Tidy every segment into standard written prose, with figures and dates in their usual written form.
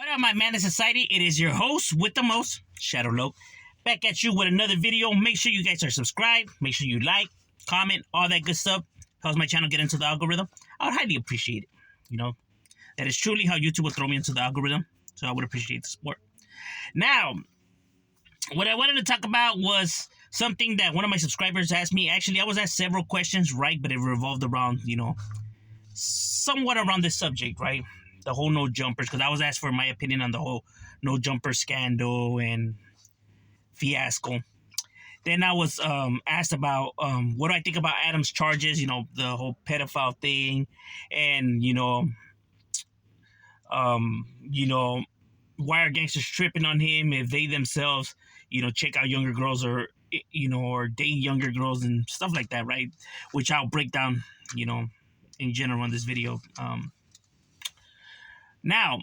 What up, my man of society? It is your host with the most, Shadow Loke, back at you with another video. Make sure you guys are subscribed. Make sure you like, comment, all that good stuff. Helps my channel get into the algorithm. I would highly appreciate it. You know, that is truly how YouTube will throw me into the algorithm. So I would appreciate the support. Now, what I wanted to talk about was something that one of my subscribers asked me. Actually, I was asked several questions, right? But it revolved around, somewhat around this subject, right? The whole no jumpers, because I was asked for my opinion on the whole no jumper scandal and fiasco. Then I was asked about what do I think about Adam's charges, the whole pedophile thing, and why are gangsters tripping on him if they themselves, check out younger girls or or date younger girls and stuff like that, right? Which I'll break down, in general in this video. Now,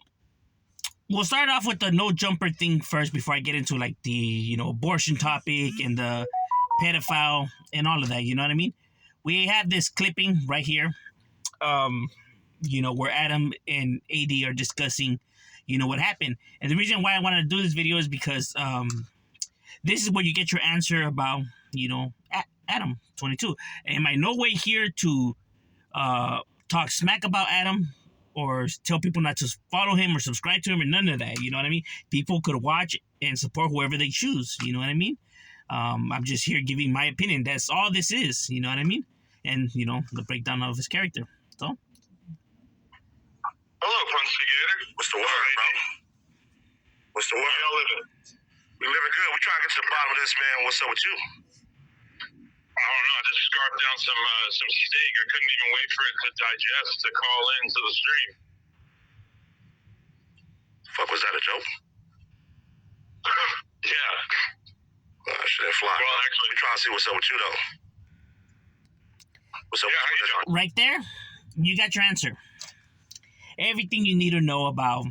we'll start off with the no jumper thing first before I get into like the abortion topic and the pedophile and all of that. You know what I mean? We have this clipping right here, where Adam and AD are discussing, what happened. And the reason why I wanted to do this video is because this is where you get your answer about, Adam 22. Am I no way here to talk smack about Adam or tell people not to follow him or subscribe to him or none of that? You know what I mean? People could watch and support whoever they choose. You know what I mean? I'm just here giving my opinion. That's all this is. You know what I mean? And, the breakdown of his character. So. Hello, Punstigator. What's the word, bro? What's the word? How y'all living? We living good. We trying to get to the bottom of this, man. What's up with you? I don't know. I just scarfed down some steak. I couldn't even wait for it to digest to call into the stream. Fuck, was that a joke? Yeah. Shit, fly. Well, actually, we trying to see what's up with you, though. What's up with you? Right there, you got your answer. Everything you need to know about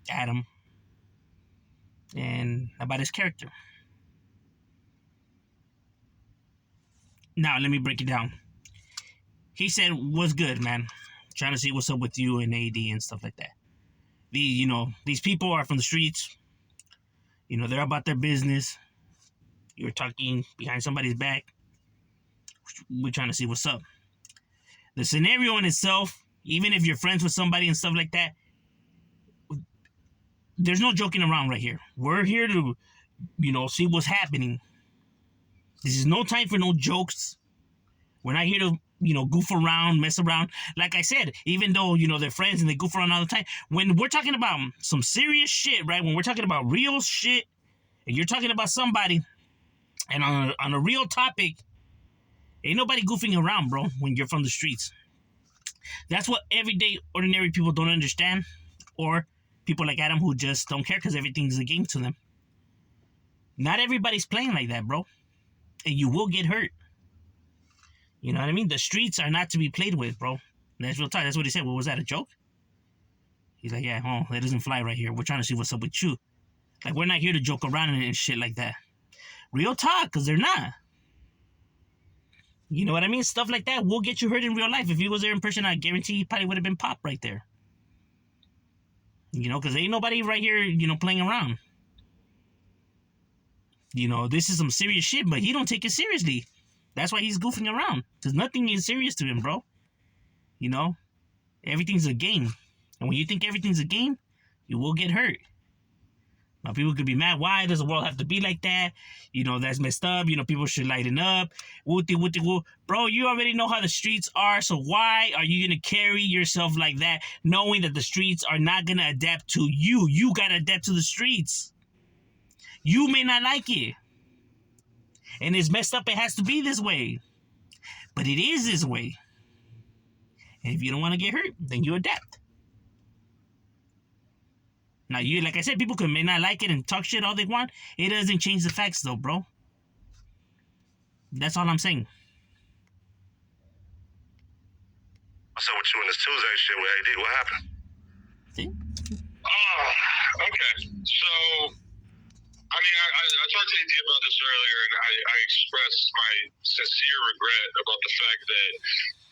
Adam and about his character. Now, let me break it down. He said, what's good, man? Trying to see what's up with you and AD and stuff like that. These people are from the streets. They're about their business. You're talking behind somebody's back. We're trying to see what's up. The scenario in itself, even if you're friends with somebody and stuff like that, there's no joking around right here. We're here to, see what's happening. This is no time for no jokes. We're not here to, goof around, mess around. Like I said, even though, they're friends and they goof around all the time, when we're talking about some serious shit, right? When we're talking about real shit, and you're talking about somebody, and on a real topic, ain't nobody goofing around, bro, when you're from the streets. That's what everyday, ordinary people don't understand, or people like Adam who just don't care because everything's a game to them. Not everybody's playing like that, bro. And you will get hurt. You know what I mean? The streets are not to be played with, bro. That's real talk. That's what he said. Well, was that a joke? He's like, yeah, that doesn't fly right here. We're trying to see what's up with you. Like, we're not here to joke around and shit like that. Real talk, because they're not. You know what I mean? Stuff like that will get you hurt in real life. If he was there in person, I guarantee he probably would have been popped right there. Because ain't nobody right here, playing around. This is some serious shit, but he don't take it seriously. That's why he's goofing around. Because nothing is serious to him, bro. Everything's a game. And when you think everything's a game, you will get hurt. Now, people could be mad. Why does the world have to be like that? That's messed up. People should lighten up. Woo. Bro, you already know how the streets are. So why are you going to carry yourself like that, knowing that the streets are not going to adapt to you? You got to adapt to the streets. You may not like it. And it's messed up. It has to be this way. But it is this way. And if you don't want to get hurt, then you adapt. Now, like I said, people may not like it and talk shit all they want. It doesn't change the facts, though, bro. That's all I'm saying. What's up with you and this Tuesday shit with AD? What happened? See? Okay. So, I talked to AD about this earlier, and I expressed my sincere regret about the fact that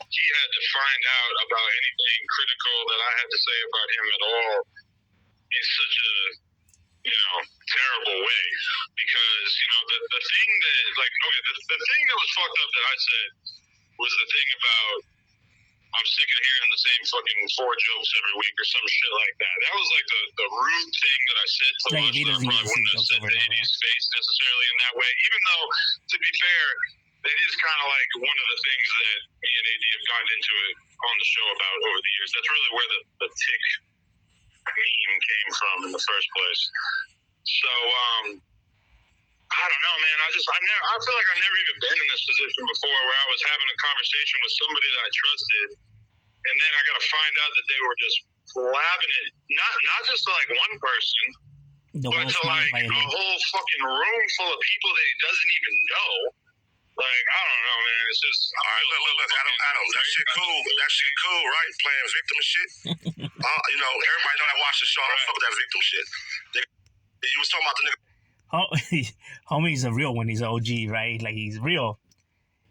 he had to find out about anything critical that I had to say about him at all in fucked up that I said was the thing about I'm sick of hearing the same fucking 4 jokes every week or some shit like that. That was like the rude thing that I said to Like, us that I probably wouldn't have said to AD's face necessarily in that way. Even though, to be fair, that is kind of like one of the things that me and AD have gotten into it on the show about over the years. That's really where the tick meme came from in the first place. So, I don't know, man. I feel like I've never even been in this position before where I was having a conversation with somebody that I trusted, and then I got to find out that they were just blabbing it, not just to like one person, but to like a whole fucking room full of people that he doesn't even know. Like, I don't know, man. It's just, all right, look, Adam, that shit cool. That shit cool, right? Playing victim and shit. You know, everybody know that watch the show. I don't fuck with that victim shit. You was talking about the nigga. Homie's a real one. He's an OG, right? Like, he's real.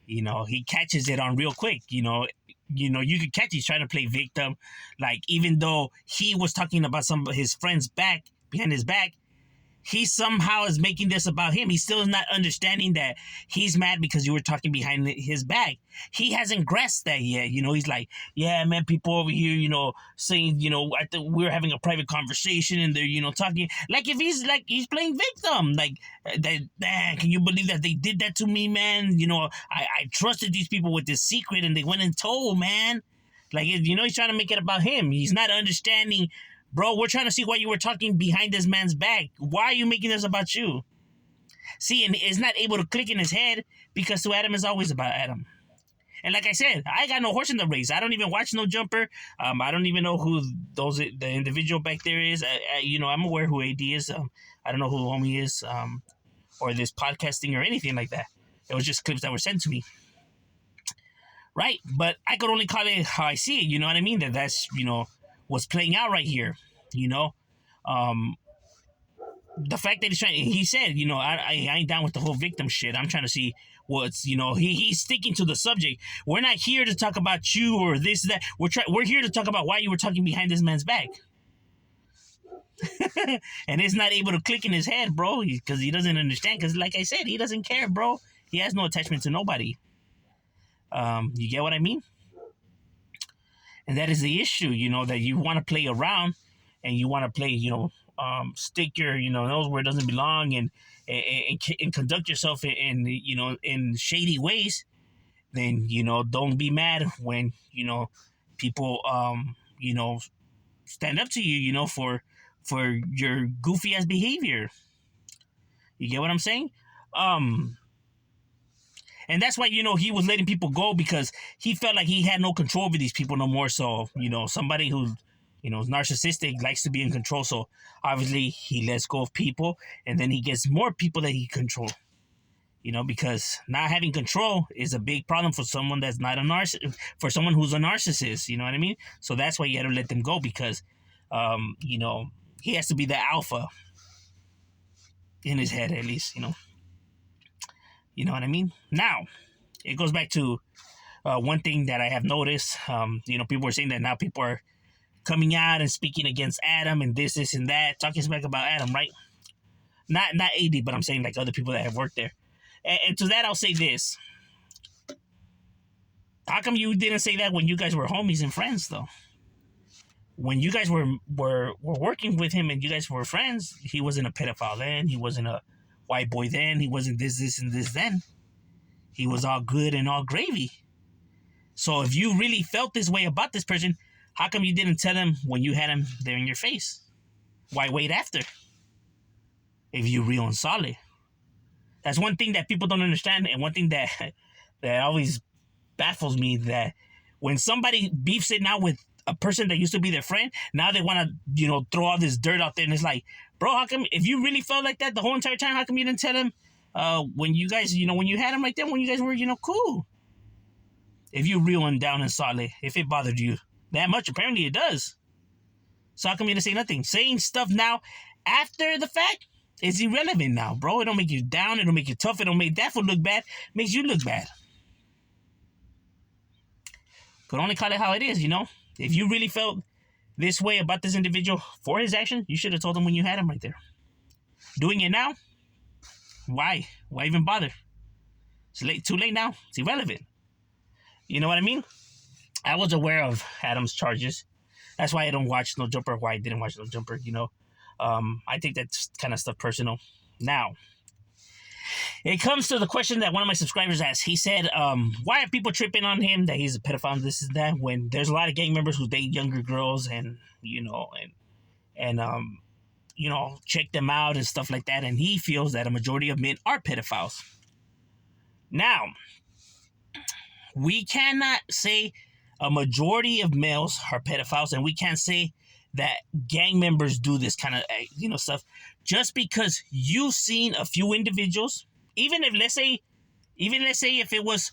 You know, he catches it on real quick. You know, you could catch he's trying to play victim. Like, even though he was talking about some of his friends behind his back, he somehow is making this about him. He still is not understanding that he's mad because you were talking behind his back. He hasn't grasped that yet. You know, he's like, yeah, man, people over here, you know, saying, you know, I think we're having a private conversation and they're, you know, talking. Like, if he's playing victim. Like, man, can you believe that they did that to me, man? You know, I trusted these people with this secret and they went and told, man. Like, you know, he's trying to make it about him. He's not understanding. Bro, we're trying to see why you were talking behind this man's back. Why are you making this about you? See, and it's not able to click in his head because to Adam is always about Adam. And like I said, I got no horse in the race. I don't even watch No Jumper. I don't even know who the individual back there is. You know, I'm aware who AD is. I don't know who Homie is, or this podcasting or anything like that. It was just clips that were sent to me. Right? But I could only call it how I see it. You know what I mean? That's, you know, what's playing out right here, you know. The fact that he said, you know, I ain't down with the whole victim shit. I'm trying to see what's, you know, he's sticking to the subject. We're not here to talk about you or this, that. We're here to talk about why you were talking behind this man's back. And it's not able to click in his head, bro, because he doesn't understand. Because like I said, he doesn't care, bro. He has no attachment to nobody. You get what I mean? And that is the issue, you know, that you want to play around and you want to play, you know, stick your, you know, nose where it doesn't belong and conduct yourself in, you know, in shady ways. Then, you know, don't be mad when, you know, people, you know, stand up to you, you know, for your goofy ass behavior. You get what I'm saying? And that's why, you know, he was letting people go because he felt like he had no control over these people no more. So, you know, somebody who, you know, is narcissistic likes to be in control. So obviously he lets go of people and then he gets more people that he control. You know, because not having control is a big problem for someone that's not a for someone who's a narcissist. You know what I mean? So that's why you had to let them go because, you know, he has to be the alpha in his head at least, you know. You know what I mean? Now, it goes back to one thing that I have noticed. You know, people are saying that now people are coming out and speaking against Adam and this and that, talking smack about Adam, right? Not AD, but I'm saying like other people that have worked there. And to that, I'll say this. How come you didn't say that when you guys were homies and friends, though? When you guys were working with him and you guys were friends, he wasn't a pedophile then. He wasn't a white boy then. He wasn't this, and this then. He was all good and all gravy. So if you really felt this way about this person, how come you didn't tell him when you had him there in your face? Why wait after? If you're real and solid. That's one thing that people don't understand, and one thing that always baffles me, that when somebody beefs it now with a person that used to be their friend, now they want to, you know, throw all this dirt out there, and it's like, bro, how come, if you really felt like that the whole entire time, how come you didn't tell him when you guys, you know, when you had him right there, when you guys were, you know, cool? If you're real and down and solid, if it bothered you that much, apparently it does. So how come you didn't say nothing? Saying stuff now after the fact is irrelevant now, bro. It don't make you down. It don't make you tough. It don't make that fool look bad. It makes you look bad. Could only call it how it is, you know? If you really felt this way about this individual for his action, you should have told him when you had him right there. Doing it now? Why? Why even bother? Too late now. It's irrelevant. You know what I mean? I was aware of Adam's charges. That's why I don't watch No Jumper. Why I didn't watch No Jumper, I think that's kind of stuff personal. Now, it comes to the question that one of my subscribers asked. He said, why are people tripping on him that he's a pedophile, this and that, when there's a lot of gang members who date younger girls and, check them out and stuff like that. And he feels that a majority of men are pedophiles. Now, we cannot say a majority of males are pedophiles, and we can't say that gang members do this kind of, stuff. Just because you've seen a few individuals, even if let's say if it was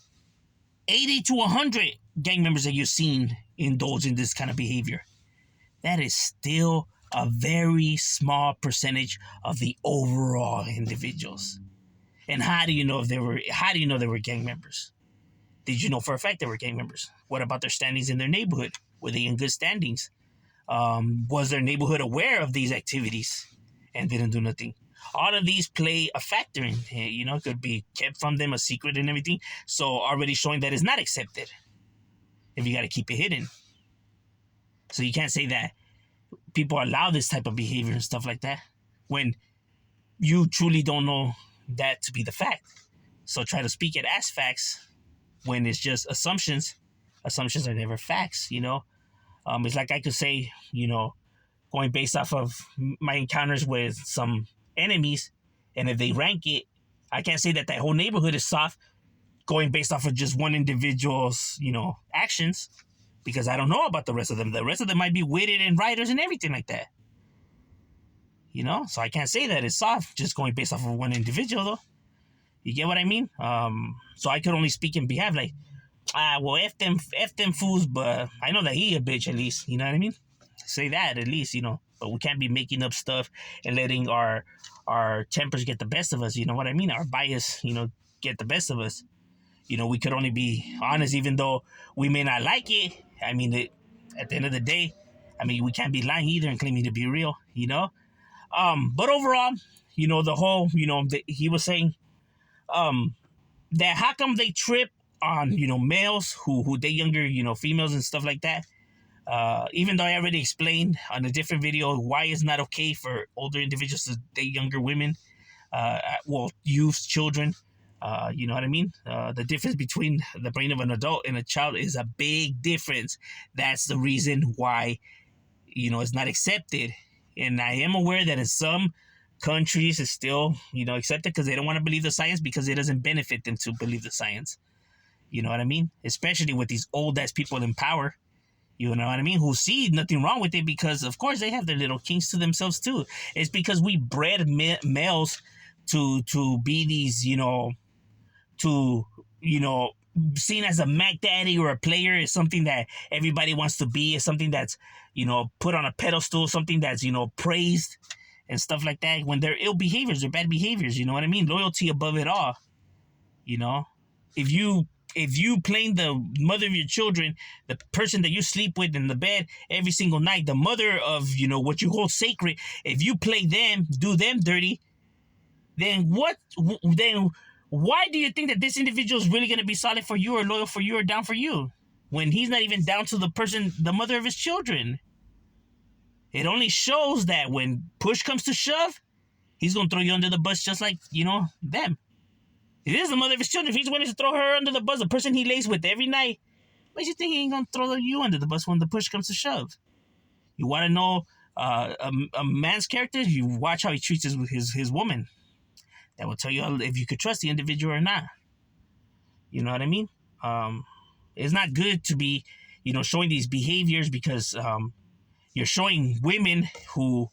80 to 100 gang members that you've seen indulge in this kind of behavior, that is still a very small percentage of the overall individuals. And how do you know they were gang members? Did you know for a fact they were gang members? What about their standings in their neighborhood? Were they in good standings? Was their neighborhood aware of these activities and didn't do nothing? All of these play a factor in, could be kept from them a secret and everything. So already showing that it's not accepted if you got to keep it hidden. So you can't say that people allow this type of behavior and stuff like that when you truly don't know that to be the fact. So try to speak it as facts when it's just assumptions. Assumptions are never facts, It's like I could say, going based off of my encounters with some enemies, and if they rank it, I can't say that whole neighborhood is soft going based off of just one individual's, actions, because I don't know about the rest of them. The rest of them might be witted and writers and everything like that. So I can't say that it's soft just going based off of one individual, though. You get what I mean? So I could only speak in behalf, like, well, F them fools, but I know that he a bitch at least, you know what I mean? Say that at least, but we can't be making up stuff and letting our tempers get the best of us, you know what I mean? Our bias, get the best of us. We could only be honest, even though we may not like it. I mean, at the end of the day, we can't be lying either and claiming to be real, But overall, the whole, he was saying, that how come they trip on, males who date younger, females and stuff like that. Even though I already explained on a different video why it's not okay for older individuals to date younger women, youth, children, you know what I mean? The difference between the brain of an adult and a child is a big difference. That's the reason why, it's not accepted. And I am aware that in some countries it's still, accepted because they don't want to believe the science because it doesn't benefit them to believe the science. You know what I mean? Especially with these old-ass people in power, you know what I mean? Who see nothing wrong with it because, of course, they have their little kinks to themselves, too. It's because we bred males to be these, seen as a Mac Daddy or a player is something that everybody wants to be. Is something that's, put on a pedestal, something that's, praised and stuff like that. When they're ill behaviors, they're bad behaviors, you know what I mean? Loyalty above it all, If you playing the mother of your children, the person that you sleep with in the bed every single night, the mother of, what you hold sacred, if you play them, do them dirty, then why do you think that this individual is really going to be solid for you or loyal for you or down for you when he's not even down to the mother of his children? It only shows that when push comes to shove, he's going to throw you under the bus just like, them. It is the mother of his children. If he's willing to throw her under the bus, the person he lays with every night, why do you think he ain't going to throw you under the bus when the push comes to shove? You want to know a man's character? You watch how he treats his woman. That will tell you if you could trust the individual or not. You know what I mean? It's not good to be, showing these behaviors because you're showing women who,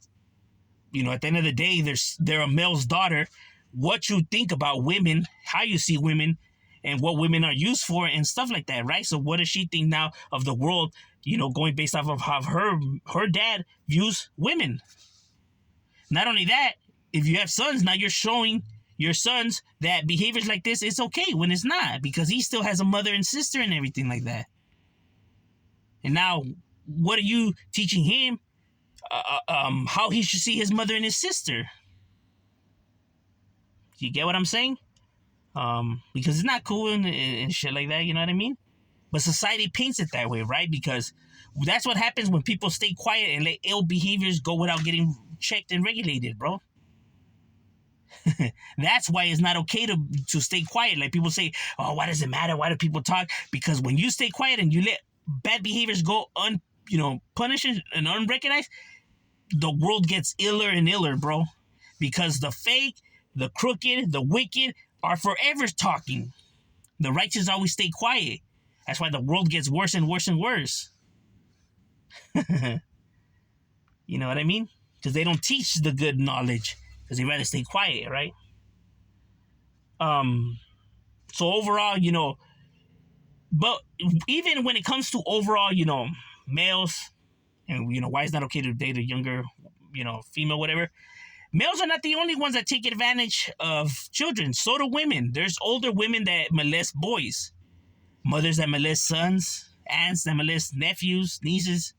at the end of the day, they're a male's daughter, what you think about women, how you see women, and what women are used for and stuff like that, right? So what does she think now of the world, going based off of how her dad views women? Not only that, if you have sons, now you're showing your sons that behaviors like this is okay when it's not, because he still has a mother and sister and everything like that. And now, what are you teaching him? How he should see his mother and his sister? You get what I'm saying? because it's not cool and shit like that. You know what I mean? But society paints it that way, right? Because that's what happens when people stay quiet and let ill behaviors go without getting checked and regulated, bro. That's why it's not okay to stay quiet. Like people say, oh, why does it matter? Why do people talk? Because when you stay quiet and you let bad behaviors go punished and unrecognized, the world gets iller and iller, bro. Because the fake, the crooked, the wicked are forever talking. The righteous always stay quiet. That's why the world gets worse and worse and worse. You know what I mean? Because they don't teach the good knowledge. Because they rather stay quiet, right? So overall, but even when it comes to overall, males, and why it's not okay to date a younger, female, whatever. Males are not the only ones that take advantage of children. So do women. There's older women that molest boys, mothers that molest sons, aunts that molest nephews, nieces,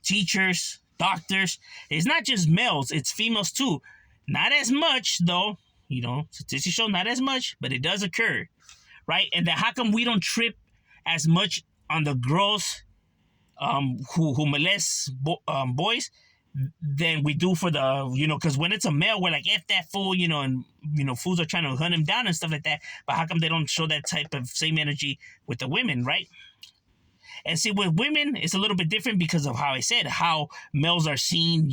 teachers, doctors. It's not just males, it's females too. Not as much though, statistics show not as much, but it does occur, right? And then how come we don't trip as much on the girls who molest boys than we do for the, because when it's a male, we're like, F that fool, and, fools are trying to hunt him down and stuff like that. But how come they don't show that type of same energy with the women, right? And see, with women, it's a little bit different because of how I said, how males are seen,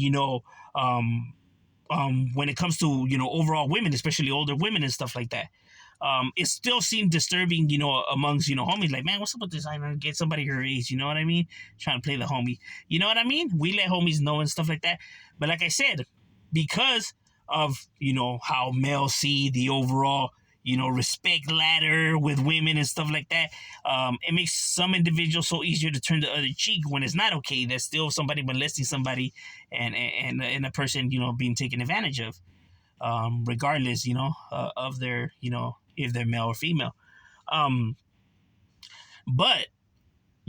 when it comes to, overall women, especially older women and stuff like that. It still seemed disturbing, amongst, homies. Like, man, what's up with this? I don't get somebody her age, you know what I mean? Trying to play the homie. You know what I mean? We let homies know and stuff like that. But like I said, because of, how males see the overall, respect ladder with women and stuff like that, it makes some individuals so easier to turn the other cheek when it's not okay. There's still somebody molesting somebody and a person, being taken advantage of. Regardless, of their, if they're male or female. But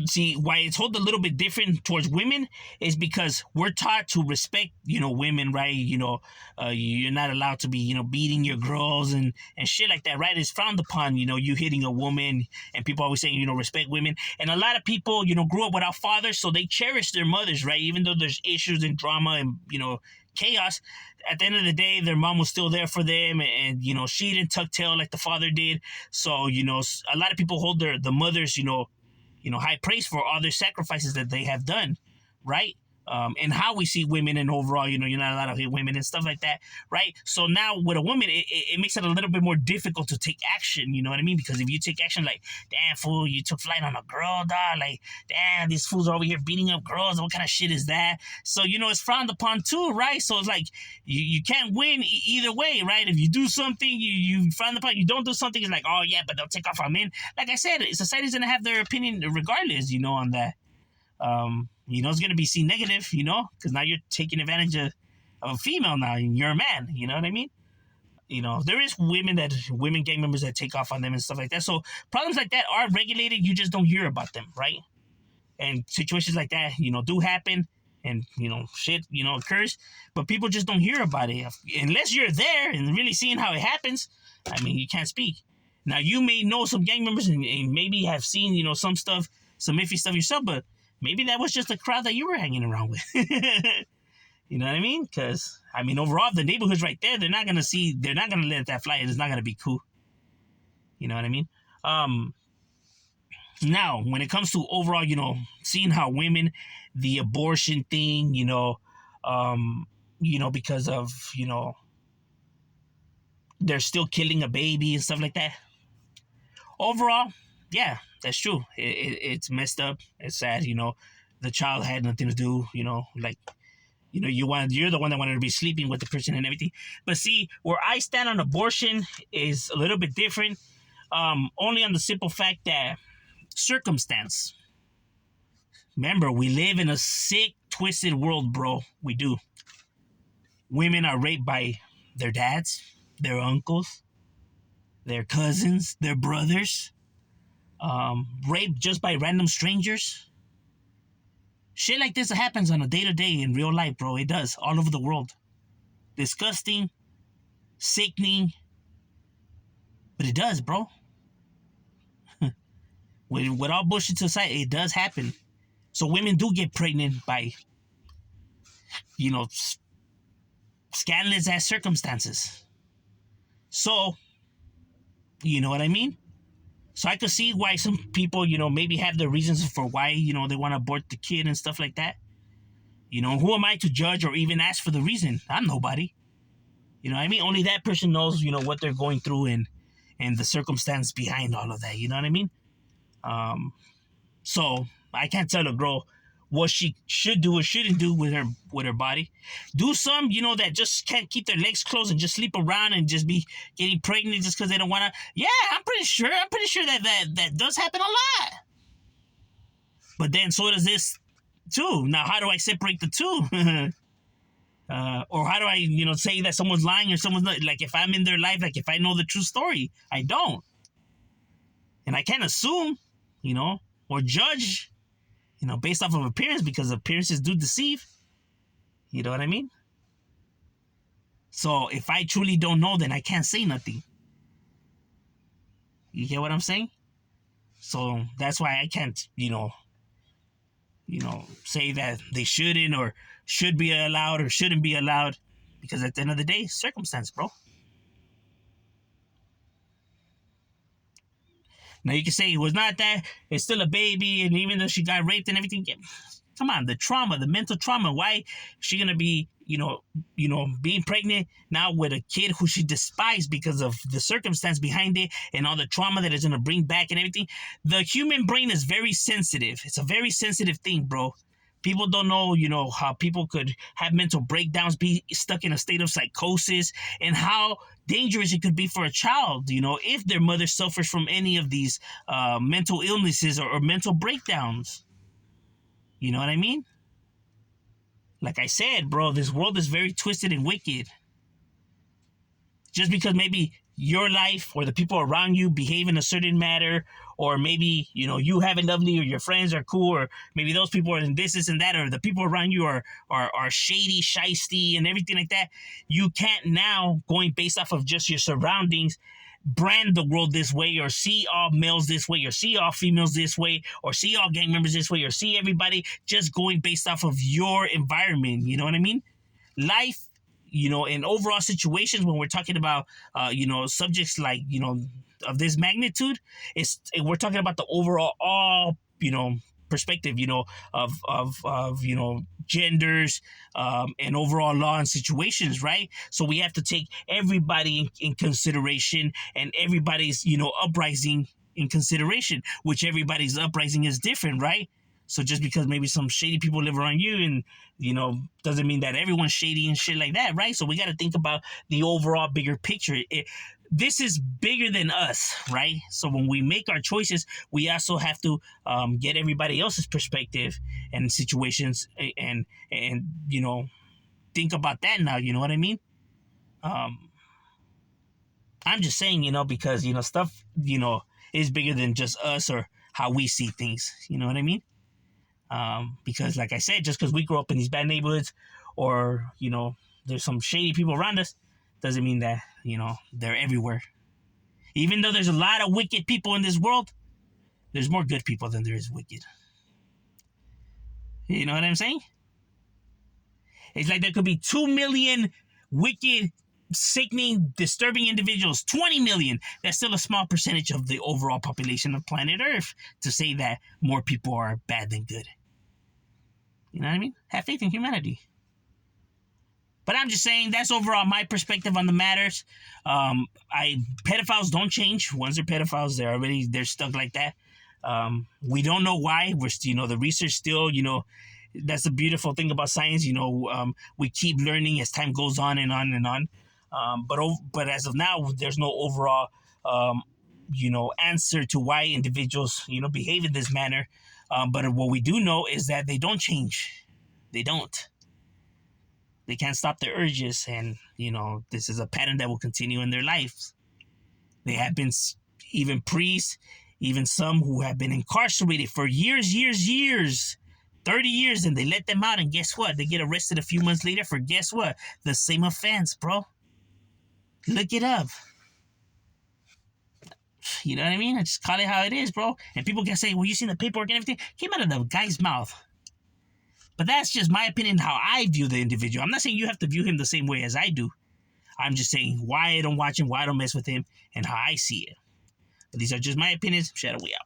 see, why it's hold a little bit different towards women is because we're taught to respect, women, right? You're not allowed to be, beating your girls and shit like that, right? It's frowned upon, you hitting a woman, and people always saying, respect women. And a lot of people, grew up without fathers, so they cherish their mothers, right? Even though there's issues and drama and, chaos, at the end of the day, their mom was still there for them, and she didn't tuck tail like the father did. So, a lot of people hold the mothers, high praise for all their sacrifices that they have done, right? And how we see women and overall, you're not allowed to hate women and stuff like that, right? So now with a woman, it makes it a little bit more difficult to take action, you know what I mean? Because if you take action like, damn, fool, you took flight on a girl, dog, like, damn, these fools are over here beating up girls, what kind of shit is that? So, it's frowned upon too, right? So it's like, you can't win either way, right? If you do something, you frown upon, you don't do something, it's like, oh yeah, but they'll take off on men. Like I said, society's gonna have their opinion regardless, on that. It's going to be seen negative, because now you're taking advantage of a female now, and you're a man, you know what I mean? There is women gang members that take off on them and stuff like that. So problems like that are regulated, you just don't hear about them, right? And situations like that, do happen, and, shit, occurs, but people just don't hear about it. Unless you're there and really seeing how it happens, I mean, you can't speak. Now, you may know some gang members and maybe have seen, some stuff, some iffy stuff yourself, but maybe that was just the crowd that you were hanging around with. You know what I mean? Because, overall, the neighborhood's right there. They're not going to let that fly. It's not going to be cool. You know what I mean? Now, when it comes to overall, seeing how women, the abortion thing, because of, they're still killing a baby and stuff like that. Overall, yeah, that's true. It's messed up. It's sad, the child had nothing to do, like, you're the one that wanted to be sleeping with the person and everything. But see, where I stand on abortion is a little bit different. Only on the simple fact that circumstance. Remember, we live in a sick, twisted world, bro. We do. Women are raped by their dads, their uncles, their cousins, their brothers. Raped just by random strangers. Shit like this happens on a day-to-day in real life, bro. It does, all over the world. Disgusting, sickening, But it does, bro. With all bullshit to the side, it does happen. So women do get pregnant by, you know, scandalous ass circumstances. So, you know what I mean? So I could see why some people, maybe have their reasons for why, they want to abort the kid and stuff like that. Who am I to judge or even ask for the reason? I'm nobody. You know what I mean? Only that person knows, what they're going through and the circumstance behind all of that. You know what I mean? So I can't tell a girl what she should do or shouldn't do with her body. Do some, that just can't keep their legs closed and just sleep around and just be getting pregnant just because they don't want to. Yeah, I'm pretty sure that does happen a lot. But then so does this too. Now, how do I separate the two? Or how do I, say that someone's lying or someone's not? Like, if I'm in their life, like if I know the true story, I don't. And I can't assume, or judge, based off of appearance, because appearances do deceive. You know what I mean? So if I truly don't know, then I can't say nothing. You get what I'm saying? So that's why I can't, say that they shouldn't or should be allowed or shouldn't be allowed, because at the end of the day, circumstance, bro. Now you can say it was not that, it's still a baby, and even though she got raped and everything, come on, the trauma, the mental trauma. Why is she gonna be, being pregnant now with a kid who she despised because of the circumstance behind it and all the trauma that it's gonna bring back and everything? The human brain is very sensitive. It's a very sensitive thing, bro. People don't know, how people could have mental breakdowns, be stuck in a state of psychosis, and how dangerous it could be for a child, if their mother suffers from any of these mental illnesses or mental breakdowns. You know what I mean? Like I said, bro, this world is very twisted and wicked. Just because maybe your life or the people around you behave in a certain manner, or maybe, you have it lovely, or your friends are cool, or maybe those people are in this and that, or the people around you are shady, shisty, and everything like that. You can't now, going based off of just your surroundings, brand the world this way, or see all males this way, or see all females this way, or see all gang members this way, or see everybody just going based off of your environment. You know what I mean? Life, in overall situations, when we're talking about, subjects like, of this magnitude, we're talking about the overall, all, perspective, of genders, and overall law and situations, right? So we have to take everybody in consideration, and everybody's, uprising in consideration, which everybody's uprising is different, right? So just because maybe some shady people live around you, and doesn't mean that everyone's shady and shit like that, right? So we got to think about the overall bigger picture. This is bigger than us, right? So when we make our choices, we also have to get everybody else's perspective and situations, and think about that now. You know what I mean? I'm just saying, because stuff is bigger than just us or how we see things. You know what I mean? Because like I said, just because we grow up in these bad neighborhoods, or there's some shady people around us, doesn't mean that they're everywhere. Even though there's a lot of wicked people in this world, there's more good people than there is wicked. You know what I'm saying? It's like there could be 2 million wicked, sickening, disturbing individuals. 20 million. That's still a small percentage of the overall population of planet Earth to say that more people are bad than good. You know what I mean? Have faith in humanity. But I'm just saying, that's overall my perspective on the matters. Pedophiles don't change. Once they're pedophiles, they're stuck like that. We don't know why. We're the research still, that's the beautiful thing about science. We keep learning as time goes on and on and on. But as of now, there's no overall, answer to why individuals, behave in this manner. But what we do know is that they don't change. They don't. They can't stop their urges, and, this is a pattern that will continue in their lives. They have been even priests, even some who have been incarcerated for years, 30 years, and they let them out, and guess what? They get arrested a few months later for, guess what? The same offense, bro. Look it up. You know what I mean? I just call it how it is, bro. And people can say, well, you seen the paperwork and everything? Came out of the guy's mouth. But that's just my opinion, how I view the individual. I'm not saying you have to view him the same way as I do. I'm just saying why I don't watch him, why I don't mess with him, and how I see it. But these are just my opinions. Shadow, we out.